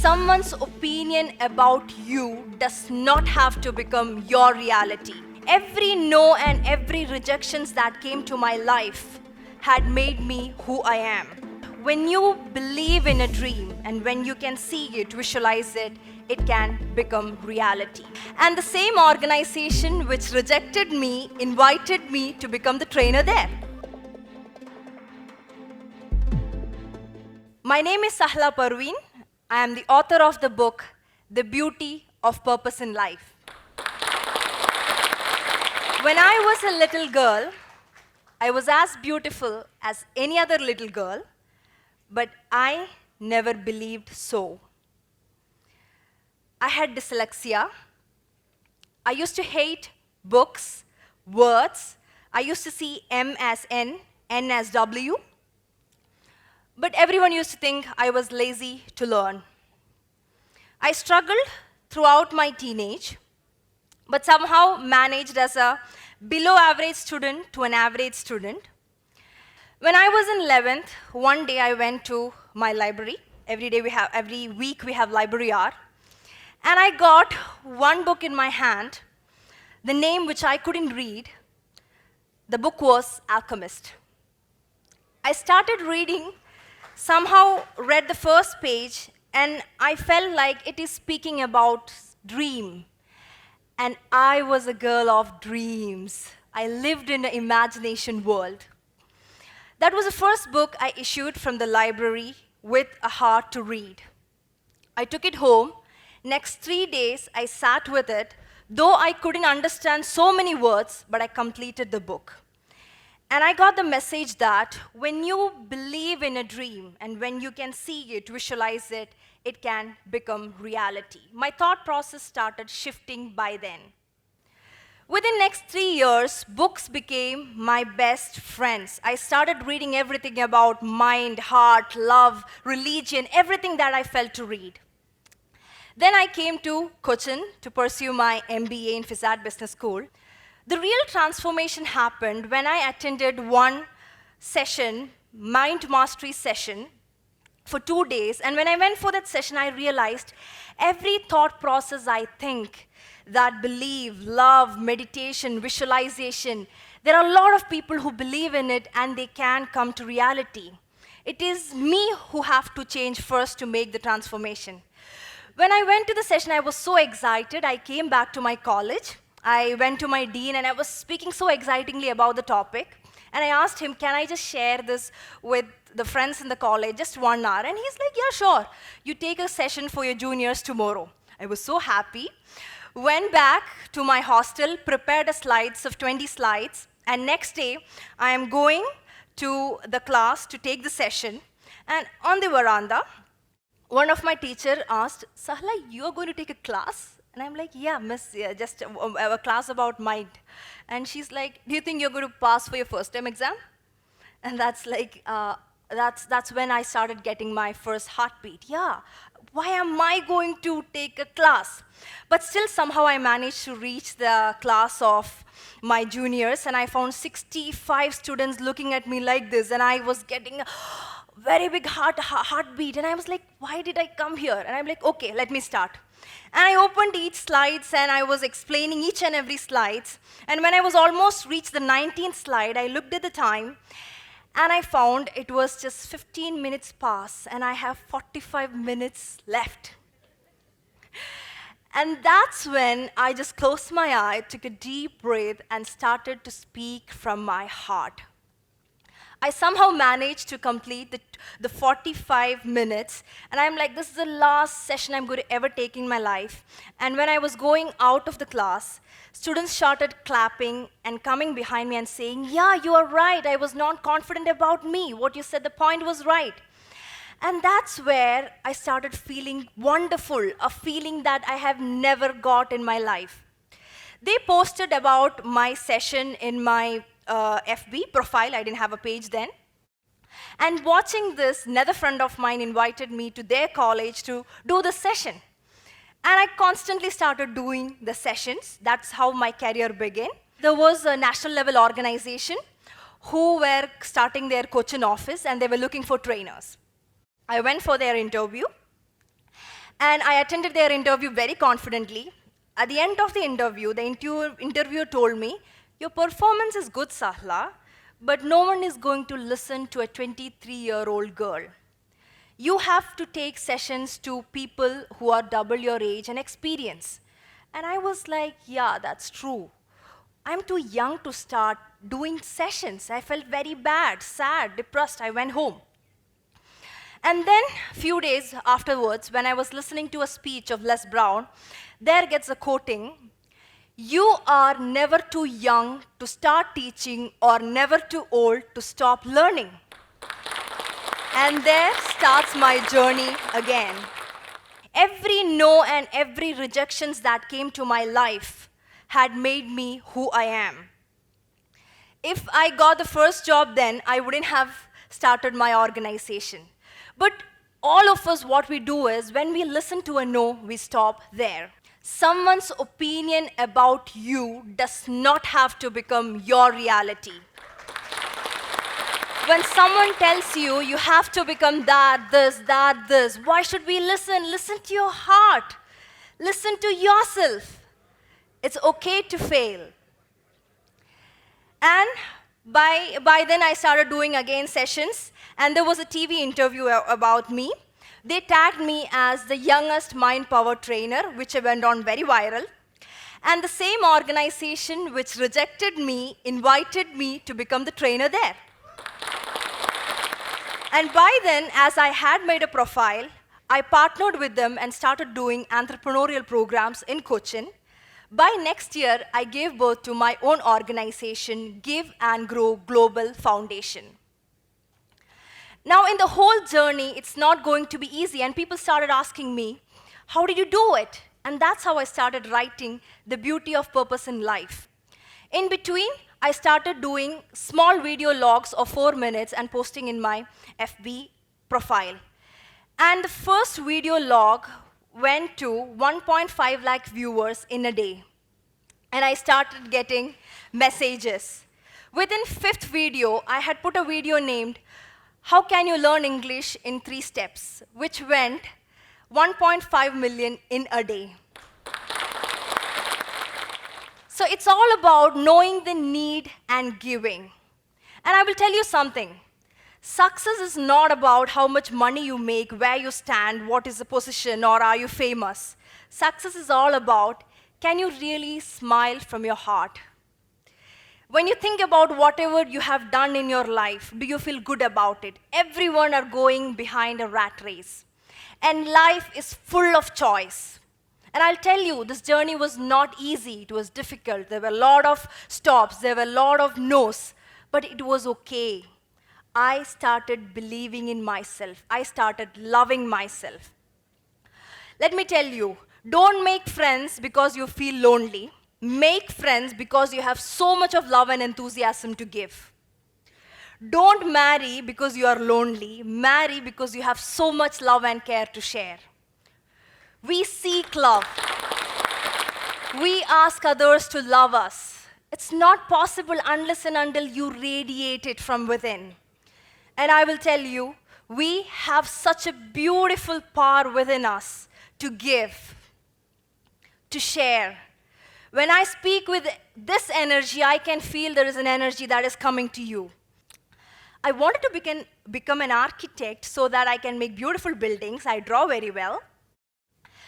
Someone's opinion about you does not have to become your reality. Every no and every rejections that came to my life had made me who I am. When you believe in a dream and when you can see it, visualize it, it can become reality. And the same organization which rejected me invited me to become the trainer there. My name is Sahla Parveen. I am the author of the book, The Beauty of Purpose in Life. When I was a little girl, I was as beautiful as any other little girl, but I never believed so. I had dyslexia. I used to hate books, words. I used to see M as N, N as W. But everyone used to think I was lazy to learn. I struggled throughout my teenage, but somehow managed as a below average student to an average student. When I was in 11th, one day I went to my library. Every week we have library hour. And I got one book in my hand, the name which I couldn't read. The book was Alchemist. I started reading, somehow read the first page, and I felt like it is speaking about dream. And I was a girl of dreams. I lived in an imagination world. That was the first book I issued from the library with a heart to read. I took it home. Next 3 days, I sat with it, though I couldn't understand so many words, but I completed the book. And I got the message that when you believe in a dream and when you can see it, visualize it, it can become reality. My thought process started shifting by then. Within next 3 years, books became my best friends. I started reading everything about mind, heart, love, religion, everything that I felt to read. Then I came to Cochin to pursue my MBA in FISAT Business School. The real transformation happened when I attended one session, mind mastery session, for 2 days. And when I went for that session, I realized every thought process I think, that believe, love, meditation, visualization, there are a lot of people who believe in it and they can come to reality. It is me who have to change first to make the transformation. When I went to the session, I was so excited. I came back to my college. I went to my dean, and I was speaking so excitingly about the topic. And I asked him, can I just share this with the friends in the college, just 1 hour? And he's like, yeah, sure. You take a session for your juniors tomorrow. I was so happy. Went back to my hostel, prepared slides of 20 slides, and next day, I am going to the class to take the session. And on the veranda, one of my teacher asked, Sahla, you are going to take a class? And I'm like, yeah, miss, yeah, just a class about mind. And she's like, do you think you're going to pass for your first term exam? And that's like, that's when I started getting my first heartbeat. Yeah, why am I going to take a class? But still, somehow I managed to reach the class of my juniors, and I found 65 students looking at me like this, and I was getting very big heartbeat, and I was like, why did I come here? And I'm like, okay, let me start. And I opened each slides, and I was explaining each and every slides. And when I was almost reached the 19th slide, I looked at the time, and I found it was just 15 minutes past, and I have 45 minutes left. And that's when I just closed my eye, took a deep breath, and started to speak from my heart. I somehow managed to complete the 45 minutes, and I'm like, this is the last session I'm going to ever take in my life. And when I was going out of the class, students started clapping and coming behind me and saying, yeah, you are right, I was not confident about me. What you said, the point was right. And that's where I started feeling wonderful, a feeling that I have never got in my life. They posted about my session in my FB profile. I didn't have a page then. And watching this, another friend of mine invited me to their college to do the session. And I constantly started doing the sessions. That's how my career began. There was a national level organization who were starting their Cochin office, and they were looking for trainers. I went for their interview. And I attended their interview very confidently. At the end of the interview, the interviewer told me, "Your performance is good, Sahla, but no one is going to listen to a 23-year-old girl. You have to take sessions to people who are double your age and experience." And I was like, yeah, that's true. I'm too young to start doing sessions. I felt very bad, sad, depressed. I went home. And then, a few days afterwards, when I was listening to a speech of Les Brown, there gets a quoting, "You are never too young to start teaching or never too old to stop learning." And there starts my journey again. Every no and every rejections that came to my life had made me who I am. If I got the first job then, I wouldn't have started my organization. But all of us, what we do is, when we listen to a no, we stop there. Someone's opinion about you does not have to become your reality. When someone tells you, you have to become that, this, why should we listen? Listen to your heart. Listen to yourself. It's okay to fail. And by then, I started doing again sessions, and there was a TV interview about me. They tagged me as the youngest mind power trainer, which went on very viral. And the same organization which rejected me invited me to become the trainer there. And by then, as I had made a profile, I partnered with them and started doing entrepreneurial programs in Cochin. By next year, I gave birth to my own organization, Give and Grow Global Foundation. Now, in the whole journey, it's not going to be easy, and people started asking me, how did you do it? And that's how I started writing The Beauty of Purpose in Life. In between, I started doing small video logs of 4 minutes and posting in my FB profile. And the first video log went to 1.5 lakh viewers in a day. And I started getting messages. Within 5th video, I had put a video named, "How can you learn English in 3 steps?" which went 1.5 million in a day. So it's all about knowing the need and giving. And I will tell you something. Success is not about how much money you make, where you stand, what is the position, or are you famous. Success is all about, can you really smile from your heart? When you think about whatever you have done in your life, do you feel good about it? Everyone are going behind a rat race. And life is full of choice. And I'll tell you, this journey was not easy. It was difficult. There were a lot of stops. There were a lot of no's. But it was okay. I started believing in myself. I started loving myself. Let me tell you, don't make friends because you feel lonely. Make friends because you have so much of love and enthusiasm to give. Don't marry because you are lonely. Marry because you have so much love and care to share. We seek love. We ask others to love us. It's not possible unless and until you radiate it from within. And I will tell you, we have such a beautiful power within us to give, to share. When I speak with this energy, I can feel there is an energy that is coming to you. I wanted to become an architect so that I can make beautiful buildings. I draw very well.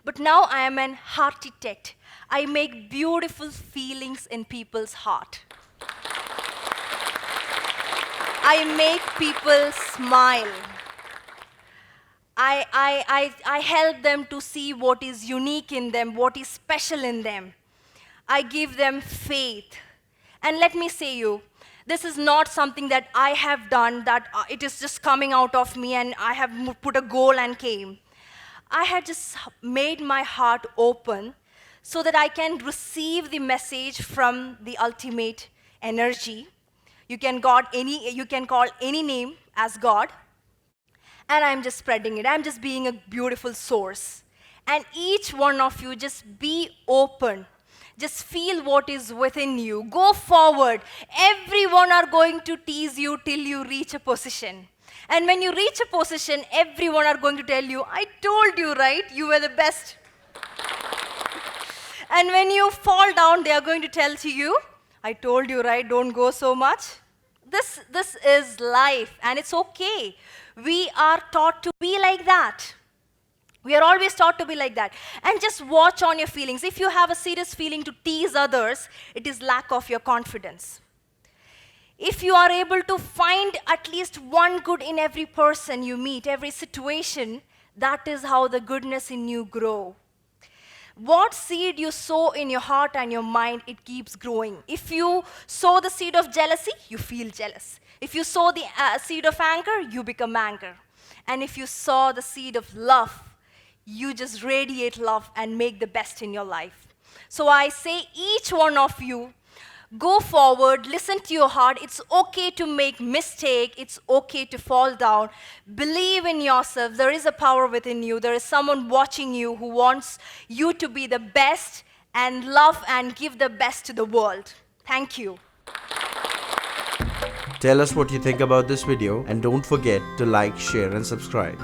But now I am an architect. I make beautiful feelings in people's heart. I make people smile. I help them to see what is unique in them, what is special in them. I give them faith. And let me say you, this is not something that I have done, that it is just coming out of me and I have put a goal and came. I had just made my heart open so that I can receive the message from the ultimate energy. You can call any name as God. And I'm just spreading it. I'm just being a beautiful source. And each one of you, just be open. Just feel what is within you. Go forward. Everyone are going to tease you till you reach a position. And when you reach a position, everyone are going to tell you, I told you, right? You were the best. And when you fall down, they are going to tell to you, I told you, right? Don't go so much. This is life, and it's okay. We are taught to be like that. We are always taught to be like that. And just watch on your feelings. If you have a serious feeling to tease others, it is lack of your confidence. If you are able to find at least one good in every person you meet, every situation, that is how the goodness in you grow. What seed you sow in your heart and your mind, it keeps growing. If you sow the seed of jealousy, you feel jealous. If you sow the seed of anger, you become anger. And if you sow the seed of love, you just radiate love and make the best in your life. So I say, each one of you, go forward, listen to your heart. It's okay to make mistake. It's okay to fall down. Believe in yourself. There is a power within you. There is someone watching you who wants you to be the best and love and give the best to the world. Thank you. Tell us what you think about this video and don't forget to like, share and subscribe.